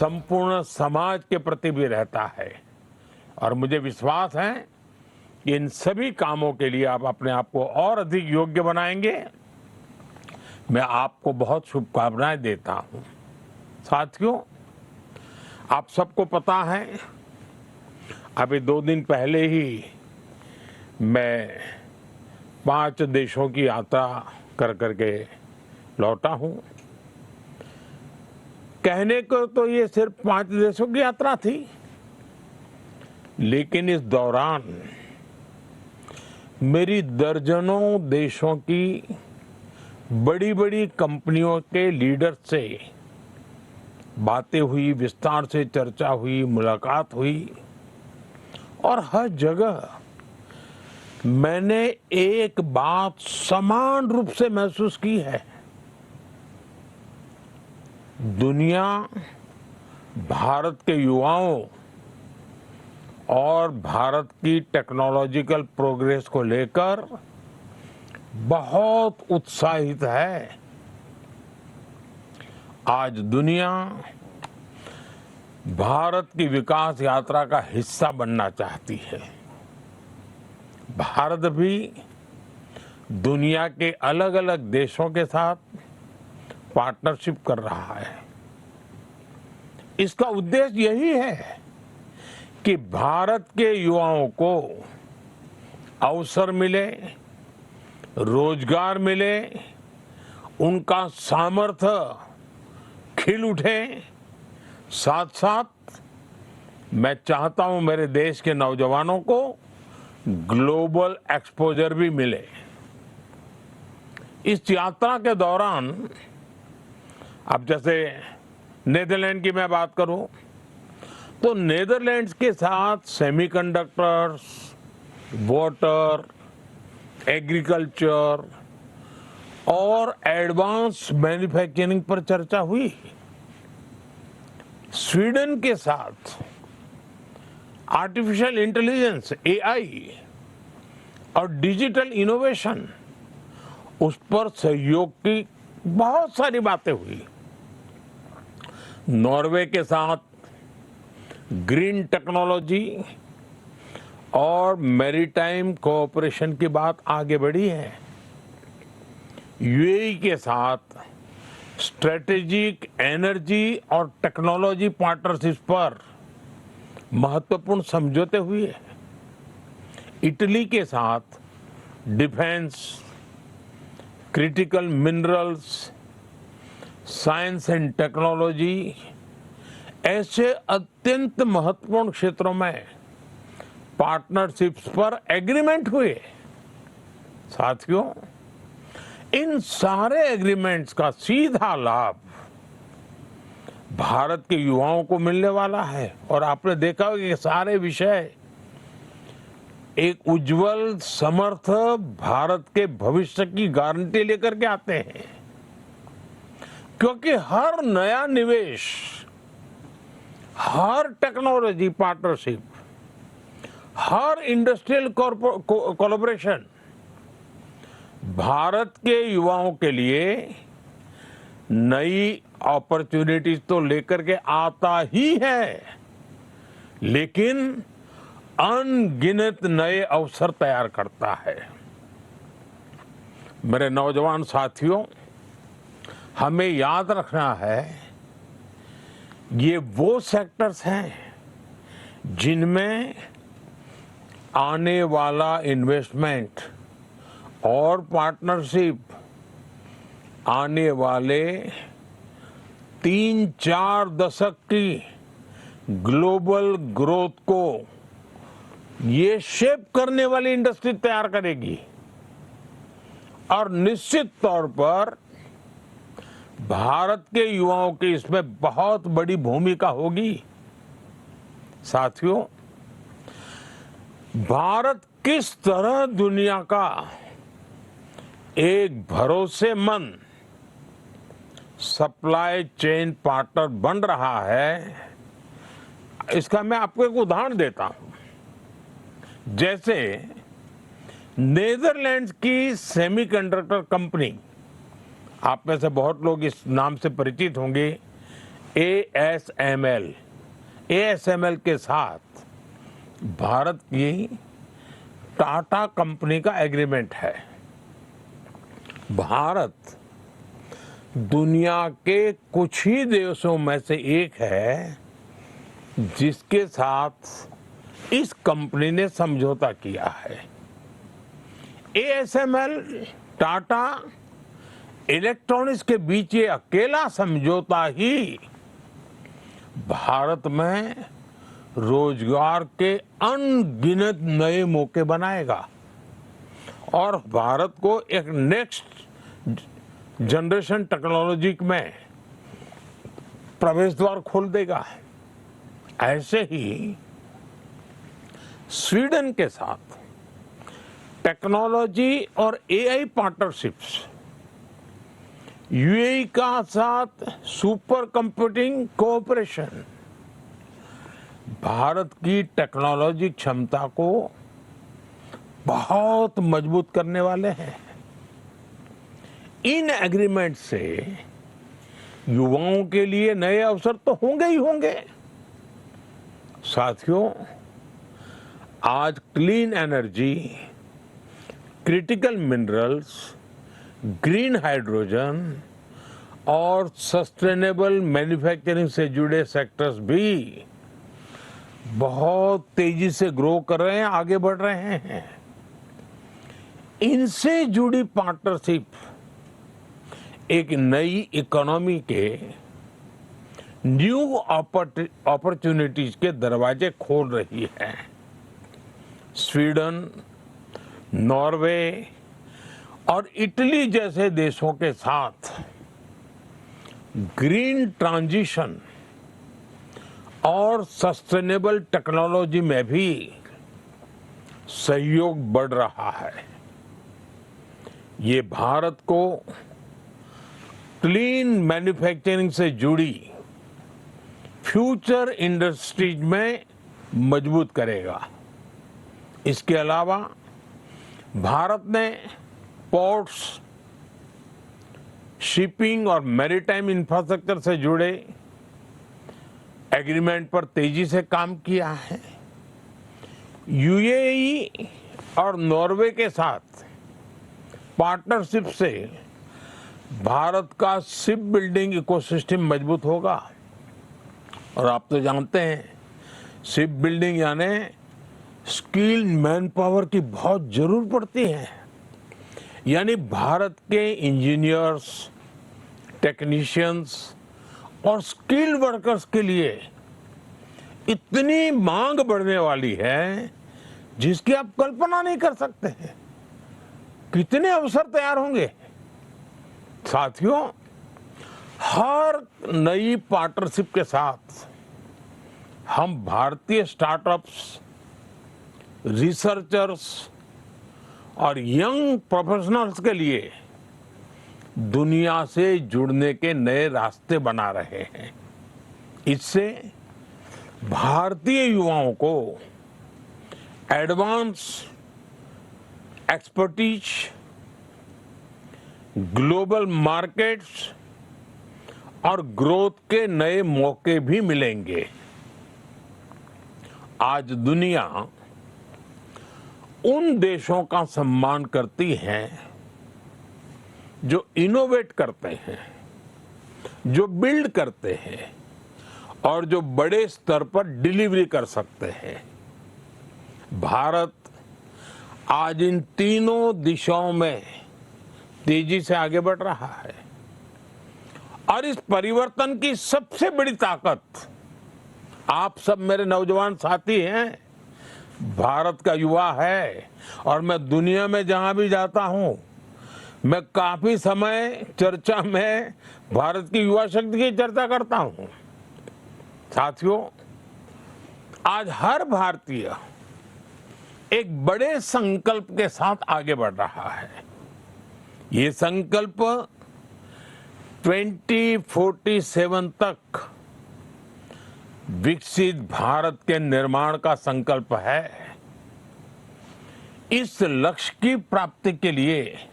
संपूर्ण समाज के प्रति भी रहता है। और मुझे विश्वास है कि इन सभी कामों के लिए आप अपने आप को और अधिक योग्य बनाएंगे। मैं आपको बहुत शुभकामनाएं देता हूं। साथियों, आप सबको पता है, अभी 2 दिन पहले ही मैं 5 देशों की यात्रा कर करके लौटा हूं। कहने को तो ये सिर्फ 5 देशों की यात्रा थी, लेकिन इस दौरान मेरी दर्जनों देशों की बड़ी बड़ी कंपनियों के लीडर से बातें हुई, विस्तार से चर्चा हुई, मुलाकात हुई। और हर जगह मैंने एक बात समान रूप से महसूस की है। दुनिया भारत के युवाओं और भारत की टेक्नोलॉजिकल प्रोग्रेस को लेकर बहुत उत्साहित है। आज दुनिया भारत की विकास यात्रा का हिस्सा बनना चाहती है। भारत भी दुनिया के अलग अलग देशों के साथ पार्टनरशिप कर रहा है। इसका उद्देश्य यही है कि भारत के युवाओं को अवसर मिले, रोजगार मिले, उनका सामर्थ्य खिल उठे। साथ साथ मैं चाहता हूं मेरे देश के नौजवानों को ग्लोबल एक्सपोजर भी मिले। इस यात्रा के दौरान, अब जैसे नीदरलैंड की मैं बात करूं, तो नीदरलैंड्स के साथ सेमीकंडक्टर्स, वाटर, एग्रीकल्चर और एडवांस मैन्युफैक्चरिंग पर चर्चा हुई। स्वीडन के साथ आर्टिफिशियल इंटेलिजेंस, एआई और डिजिटल इनोवेशन, उस पर सहयोग की बहुत सारी बातें हुई। नॉर्वे के साथ ग्रीन टेक्नोलॉजी और मैरीटाइम कोऑपरेशन की बात आगे बढ़ी है। यूएई के साथ स्ट्रेटेजिक एनर्जी और टेक्नोलॉजी पार्टनरशिप पर महत्वपूर्ण समझौते हुए। इटली के साथ defence, critical minerals, science and technology ऐसे अत्यंत महत्वपूर्ण क्षेत्रों में पार्टनरशिप्स पर एग्रीमेंट हुए। साथियों, इन सारे एग्रीमेंट्स का सीधा लाभ भारत के युवाओं को मिलने वाला है। और आपने देखा होगा कि सारे विषय एक उज्जवल, समर्थ भारत के भविष्य की गारंटी लेकर के आते हैं। क्योंकि हर नया निवेश, हर टेक्नोलॉजी पार्टनरशिप, हर इंडस्ट्रियल कोलैबोरेशन भारत के युवाओं के लिए नई अपॉर्चुनिटीज तो लेकर के आता ही है, लेकिन अनगिनत नए अवसर तैयार करता है। मेरे नौजवान साथियों, हमें याद रखना है, ये वो सेक्टर्स हैं जिनमें आने वाला इन्वेस्टमेंट और पार्टनरशिप आने वाले 3-4 दशक की ग्लोबल ग्रोथ को ये शेप करने वाली इंडस्ट्री तैयार करेगी। और निश्चित तौर पर भारत के युवाओं की इसमें बहुत बड़ी भूमिका होगी। साथियों, भारत किस तरह दुनिया का एक भरोसेमंद सप्लाई चेन पार्टनर बन रहा है, इसका मैं आपको एक उदाहरण देता हूं। जैसे नीदरलैंड्स की सेमीकंडक्टर कंपनी, आप में से बहुत लोग इस नाम से परिचित होंगे, एएसएमएल के साथ भारत की टाटा कंपनी का एग्रीमेंट है। भारत दुनिया के कुछ ही देशों में से एक है जिसके साथ इस कंपनी ने समझौता किया है। एएसएमएल टाटा इलेक्ट्रॉनिक्स के बीच ये अकेला समझौता ही भारत में रोजगार के अनगिनत नए मौके बनाएगा और भारत को एक नेक्स्ट जनरेशन टेक्नोलॉजी में प्रवेश द्वार खोल देगा। ऐसे ही स्वीडन के साथ टेक्नोलॉजी और एआई पार्टनरशिप्स, यूएई का साथ सुपर कंप्यूटिंग कोऑपरेशन भारत की टेक्नोलॉजी क्षमता को बहुत मजबूत करने वाले हैं। इन एग्रीमेंट से युवाओं के लिए नए अवसर तो होंगे ही होंगे। साथियों, आज clean energy, critical minerals, green hydrogen और सस्टेनेबल मैन्युफैक्चरिंग से जुड़े सेक्टर्स भी बहुत तेजी से ग्रो कर रहे हैं, आगे बढ़ रहे हैं। इनसे जुड़ी पार्टनरशिप एक नई इकोनॉमी के न्यू अपॉर्चुनिटीज के दरवाजे खोल रही है। स्वीडन, नॉर्वे और इटली जैसे देशों के साथ ग्रीन ट्रांजिशन और सस्टेनेबल टेक्नोलॉजी में भी सहयोग बढ़ रहा है। ये भारत को क्लीन मैन्युफैक्चरिंग से जुड़ी फ्यूचर इंडस्ट्रीज में मजबूत करेगा। इसके अलावा भारत ने पोर्ट्स, शिपिंग और मैरीटाइम इंफ्रास्ट्रक्चर से जुड़े एग्रीमेंट पर तेजी से काम किया है। यूएई और नॉर्वे के साथ पार्टनरशिप से भारत का शिप बिल्डिंग इकोसिस्टम मजबूत होगा। और आप तो जानते हैं, शिप बिल्डिंग यानी स्किल्ड मैन पावर की बहुत जरूरत पड़ती है। यानी भारत के इंजीनियर्स, टेक्नीशियंस और स्किल्ड वर्कर्स के लिए इतनी मांग बढ़ने वाली है जिसकी आप कल्पना नहीं कर सकते हैं। कितने अवसर तैयार होंगे। साथियों, हर नई पार्टनरशिप के साथ हम भारतीय स्टार्टअप्स, रिसर्चर्स और यंग प्रोफेशनल्स के लिए दुनिया से जुड़ने के नए रास्ते बना रहे हैं। इससे भारतीय युवाओं को एडवांस एक्सपर्टीज, ग्लोबल मार्केट्स और ग्रोथ के नए मौके भी मिलेंगे। आज दुनिया उन देशों का सम्मान करती है जो इनोवेट करते हैं, जो बिल्ड करते हैं और जो बड़े स्तर पर डिलीवरी कर सकते हैं। भारत आज इन तीनों दिशाओं में तेजी से आगे बढ़ रहा है और इस परिवर्तन की सबसे बड़ी ताकत आप सब मेरे नौजवान साथी हैं। भारत का युवा है और मैं दुनिया में जहां भी जाता हूं, मैं काफी समय चर्चा में भारत की युवा शक्ति की चर्चा करता हूं। साथियों, आज हर भारतीय एक बड़े संकल्प के साथ आगे बढ़ रहा है। ये संकल्प 2047 तक विकसित भारत के निर्माण का संकल्प है। इस लक्ष्य की प्राप्ति के लिए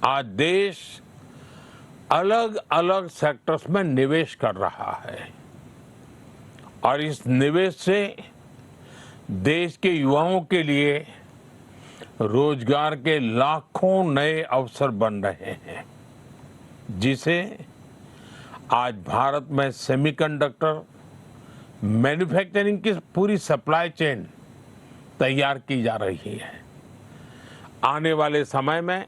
आज देश अलग अलग सेक्टर्स में निवेश कर रहा है और इस निवेश से देश के युवाओं के लिए रोजगार के लाखों नए अवसर बन रहे हैं, जिसे आज भारत में सेमीकंडक्टर मैन्युफैक्चरिंग की पूरी सप्लाई चेन तैयार की जा रही है। आने वाले समय में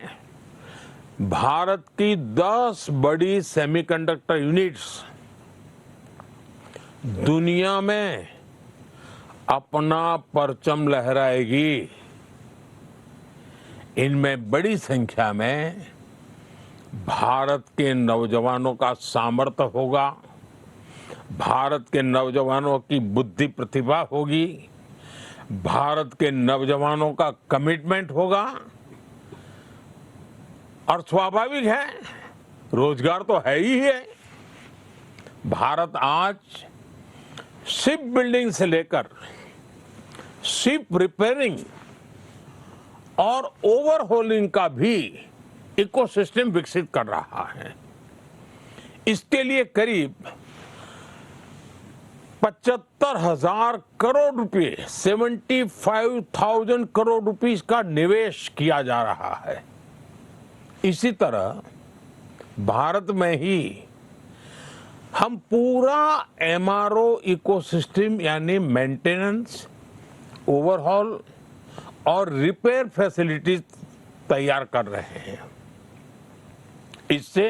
भारत की 10 बड़ी सेमीकंडक्टर यूनिट्स दुनिया में अपना परचम लहराएगी। इनमें बड़ी संख्या में भारत के नौजवानों का सामर्थ्य होगा, भारत के नौजवानों की बुद्धि प्रतिभा होगी, भारत के नौजवानों का कमिटमेंट होगा और स्वाभाविक है रोजगार तो है ही है। भारत आज शिप बिल्डिंग से लेकर शिप रिपेयरिंग और ओवरहोलिंग का भी इकोसिस्टम विकसित कर रहा है। इसके लिए करीब 75,000 करोड़ रुपए 75,000 करोड़ रुपीस का निवेश किया जा रहा है। इसी तरह भारत में ही हम पूरा एमआरओ इकोसिस्टम यानी मेंटेनेंस, ओवरहॉल और रिपेयर फैसिलिटीज तैयार कर रहे हैं। इससे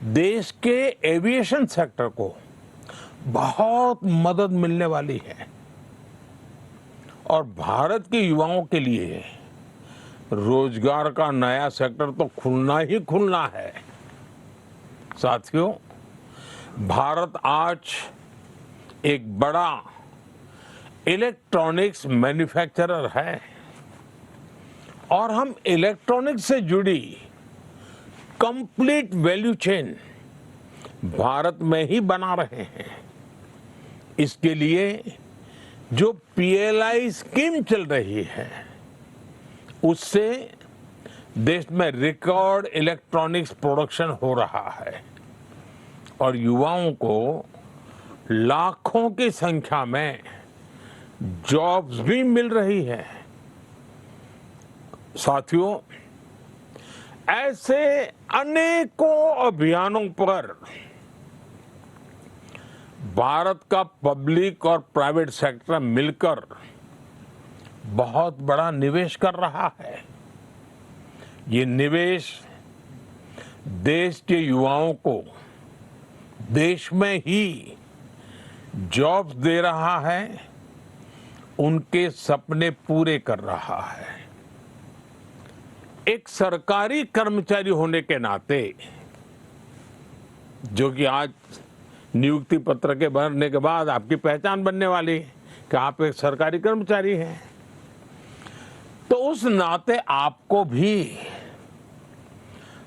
देश के एविएशन सेक्टर को बहुत मदद मिलने वाली है और भारत के युवाओं के लिए रोजगार का नया सेक्टर तो खुलना ही खुलना है। साथियों, भारत आज एक बड़ा इलेक्ट्रॉनिक्स मैन्युफैक्चरर है और हम इलेक्ट्रॉनिक्स से जुड़ी कंप्लीट वैल्यू चेन भारत में ही बना रहे हैं। इसके लिए जो पीएलआई स्कीम चल रही है उससे देश में रिकॉर्ड इलेक्ट्रॉनिक्स प्रोडक्शन हो रहा है और युवाओं को लाखों की संख्या में जॉब्स भी मिल रही है। साथियों, ऐसे अनेकों अभियानों पर भारत का पब्लिक और प्राइवेट सेक्टर मिलकर बहुत बड़ा निवेश कर रहा है। ये निवेश देश के युवाओं को देश में ही जॉब्स दे रहा है, उनके सपने पूरे कर रहा है। एक सरकारी कर्मचारी होने के नाते, जो कि आज नियुक्ति पत्र के भरने के बाद आपकी पहचान बनने वाली कि आप एक सरकारी कर्मचारी हैं, तो उस नाते आपको भी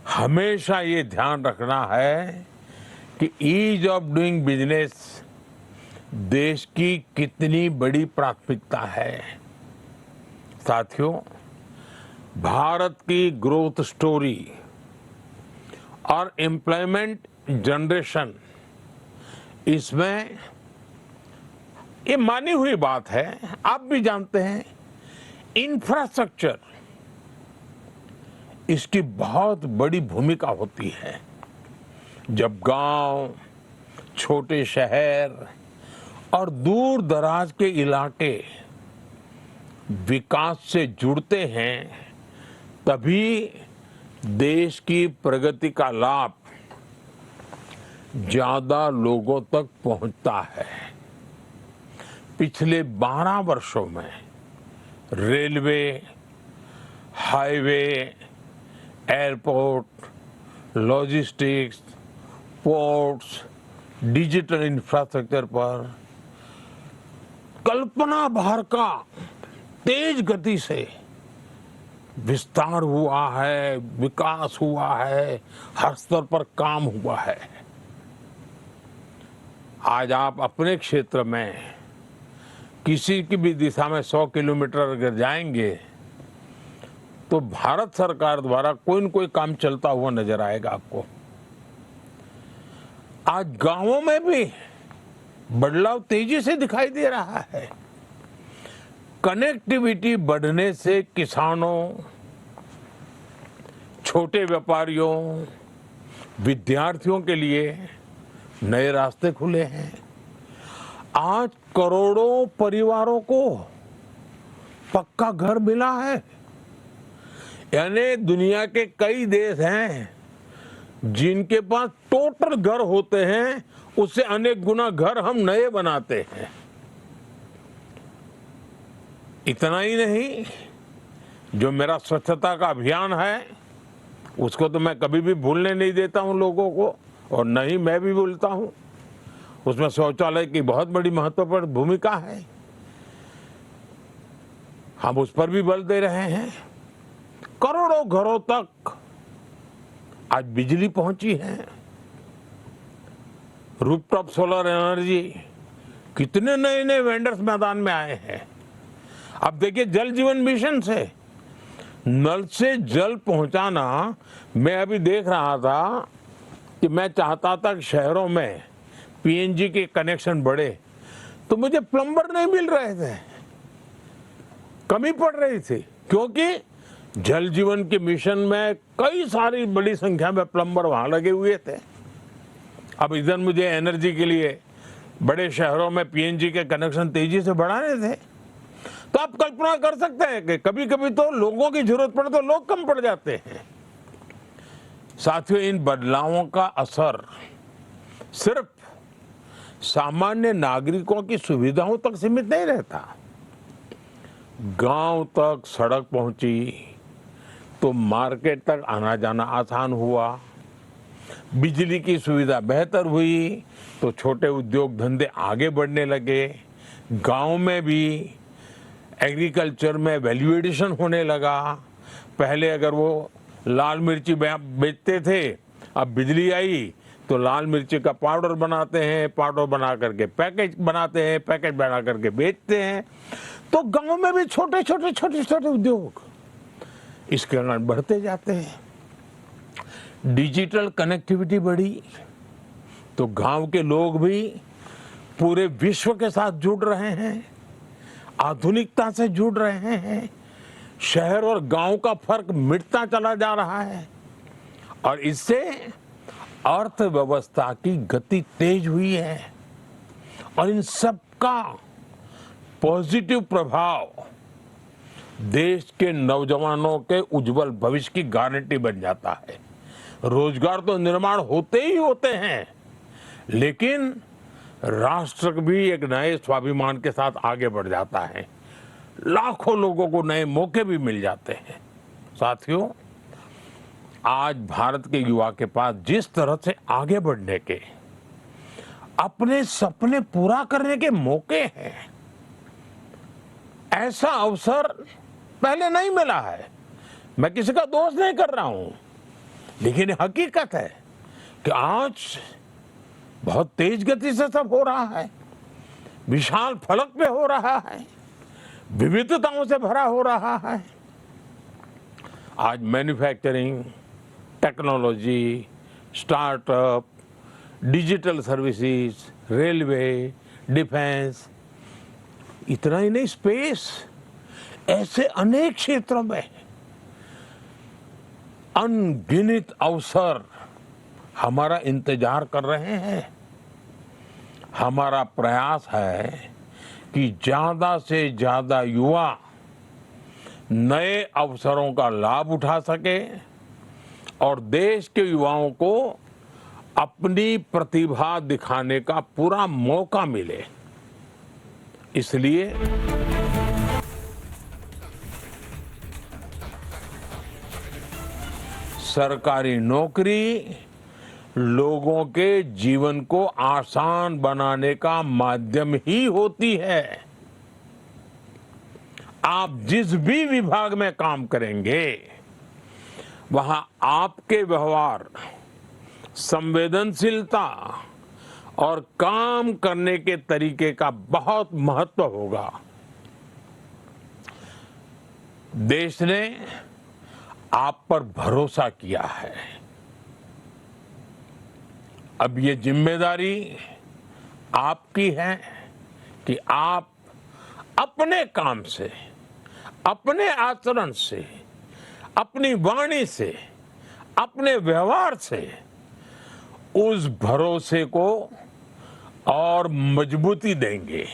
हमेशा ये ध्यान रखना है कि ईज ऑफ डूइंग बिजनेस देश की कितनी बड़ी प्राथमिकता है। साथियों, भारत की ग्रोथ स्टोरी और एम्प्लॉयमेंट जनरेशन, इसमें ये मानी हुई बात है, आप भी जानते हैं, इंफ्रास्ट्रक्चर इसकी बहुत बड़ी भूमिका होती है। जब गांव, छोटे शहर और दूर दराज के इलाके विकास से जुड़ते हैं, तभी देश की प्रगति का लाभ ज्यादा लोगों तक पहुंचता है। पिछले 12 वर्षों में railway, highway, airport, logistics, ports, digital infrastructure पर कल्पना भर का तेज गति से विस्तार हुआ है, विकास हुआ है, हर स्तर पर काम हुआ है। आज आप अपने क्षेत्र में किसी की भी दिशा में 100 किलोमीटर अगर जाएंगे तो भारत सरकार द्वारा कोई न कोई काम चलता हुआ नजर आएगा आपको। आज गांवों में भी बदलाव तेजी से दिखाई दे रहा है। कनेक्टिविटी बढ़ने से किसानों, छोटे व्यापारियों, विद्यार्थियों के लिए नए रास्ते खुले हैं। आज करोड़ों परिवारों को पक्का घर मिला है। यानी दुनिया के कई देश हैं जिनके पास टोटल घर होते हैं, उससे अनेक गुना घर हम नए बनाते हैं। इतना ही नहीं, जो मेरा स्वच्छता का अभियान है उसको तो मैं कभी भी भूलने नहीं देता हूं लोगों को, और न ही मैं भी भूलता हूं। उसमें शौचालय की बहुत बड़ी महत्वपूर्ण भूमिका है। हम उस पर भी बल दे रहे हैं। करोड़ों घरों तक आज बिजली पहुंची है। रूफटॉप सोलर एनर्जी, कितने नए नए वेंडर्स मैदान में आए हैं। अब देखिए, जल जीवन मिशन से नल से जल पहुंचाना, मैं अभी देख रहा था कि मैं चाहता था कि शहरों में पीएनजी के कनेक्शन बढ़े, तो मुझे प्लम्बर नहीं मिल रहे थे, कमी पड़ रही थी, क्योंकि जल जीवन के मिशन में कई सारी बड़ी संख्या में प्लम्बर वहां लगे हुए थे। अब इधर मुझे एनर्जी के लिए बड़े शहरों में पीएनजी के कनेक्शन तेजी से बढ़ाने थे। तो आप कल्पना कर सकते हैं कि कभी कभी तो लोगों की जरूरत पड़े तो लोग कम पड़ जाते हैं। साथियों, इन बदलावों का असर सिर्फ सामान्य नागरिकों की सुविधाओं तक सीमित नहीं रहता। गांव तक सड़क पहुंची तो मार्केट तक आना जाना आसान हुआ, बिजली की सुविधा बेहतर हुई तो छोटे उद्योग धंधे आगे बढ़ने लगे, गांव में भी एग्रीकल्चर में वैल्यू एडिशन होने लगा। पहले अगर वो लाल मिर्ची बेचते थे, अब बिजली आई तो लाल मिर्ची का पाउडर बनाते हैं, पाउडर बना करके पैकेज बनाते हैं, पैकेज बना करके बेचते हैं। तो गांव में भी छोटे छोटे उद्योग इसके कारण बढ़ते जाते हैं। डिजिटल कनेक्टिविटी बढ़ी तो गांव के लोग भी पूरे विश्व के साथ जुड़ रहे हैं, आधुनिकता से जुड़ रहे हैं। शहर और गांव का फर्क मिटता चला जा रहा है और इससे अर्थव्यवस्था की गति तेज हुई है और इन सब का पॉजिटिव प्रभाव देश के नौजवानों के उज्जवल भविष्य की गारंटी बन जाता है। रोजगार तो निर्माण होते ही होते हैं, लेकिन राष्ट्र भी एक नए स्वाभिमान के साथ आगे बढ़ जाता है। लाखों लोगों को नए मौके भी मिल जाते हैं। साथियों, आज भारत के युवा के पास जिस तरह से आगे बढ़ने के, अपने सपने पूरा करने के मौके हैं, ऐसा अवसर पहले नहीं मिला है। मैं किसी का दोष नहीं कर रहा हूं, लेकिन हकीकत है कि आज बहुत तेज गति से सब हो रहा है, विशाल फलक पे हो रहा है, विविधताओं से भरा हो रहा है। आज manufacturing, technology, startup, digital services, railway, defence, इतना ही नहीं, स्पेस, ऐसे अनेक क्षेत्रों में अनगिनत अवसर हमारा इंतजार कर रहे हैं। हमारा प्रयास है कि ज्यादा से ज्यादा युवा नए अवसरों का लाभ उठा सके और देश के युवाओं को अपनी प्रतिभा दिखाने का पूरा मौका मिले। इसलिए सरकारी नौकरी लोगों के जीवन को आसान बनाने का माध्यम ही होती है। आप जिस भी विभाग में काम करेंगे, वहां आपके व्यवहार, संवेदनशीलता और काम करने के तरीके का बहुत महत्व होगा। देश ने आप पर भरोसा किया है। अब ये जिम्मेदारी आपकी है कि आप अपने काम से, अपने आचरण से, अपनी वाणी से, अपने व्यवहार से उस भरोसे को और मजबूती देंगे।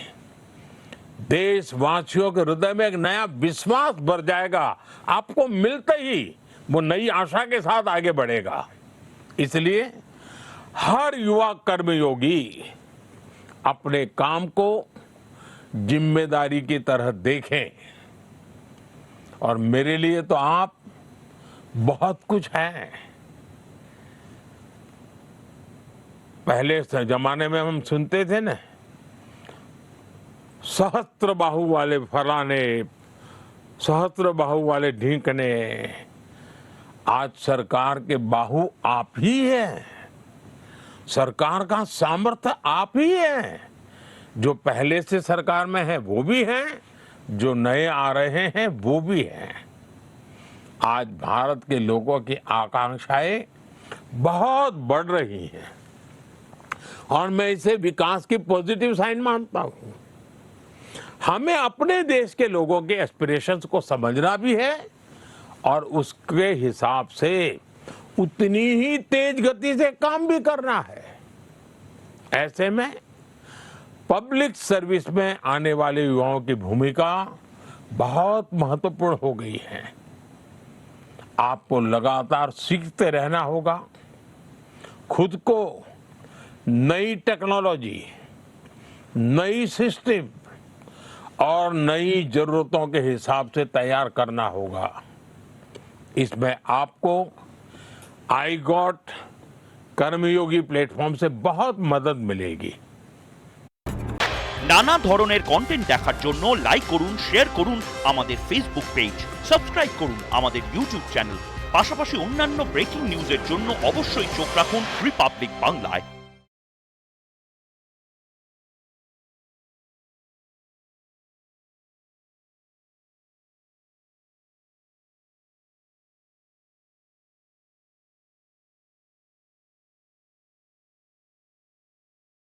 देशवासियों के हृदय में एक नया विश्वास भर जाएगा। आपको मिलते ही वो नई आशा के साथ आगे बढ़ेगा। इसलिए हर युवा कर्मयोगी अपने काम को जिम्मेदारी की तरह देखें। और मेरे लिए तो आप बहुत कुछ हैं। पहले जमाने में हम सुनते थे ना, सहस्त्र बाहु वाले फलाने, सहस्त्र बाहु वाले ढींकने। आज सरकार के बाहु आप ही हैं। सरकार का सामर्थ्य आप ही है। जो पहले से सरकार में है वो भी हैं, जो नए आ रहे हैं वो भी हैं। आज भारत के लोगों की आकांक्षाएं बहुत बढ़ रही हैं और मैं इसे विकास की पॉजिटिव साइन मानता हूं। हमें अपने देश के लोगों के एस्पिरेशंस को समझना भी है और उसके हिसाब से उतनी ही तेज गति से काम भी करना है। ऐसे में पब्लिक सर्विस में आने वाले युवाओं की भूमिका बहुत महत्वपूर्ण हो गई है। आपको लगातार सीखते रहना होगा, खुद को नई टेक्नोलॉजी, नई सिस्टम और नई जरूरतों के हिसाब से तैयार करना होगा। इसमें आपको आई गॉट कर्मयोगी प्लेटफॉर्म से बहुत मदद मिलेगी। নানা ধরনের কন্টেন্ট দেখার জন্য লাইক করুন, শেয়ার করুন আমাদের ফেসবুক পেজ, সাবস্ক্রাইব করুন আমাদের ইউটিউব চ্যানেল। পাশাপাশি অন্যান্য ব্রেকিং নিউজের জন্য অবশ্যই চোখ রাখুন রিপাবলিক বাংলায়।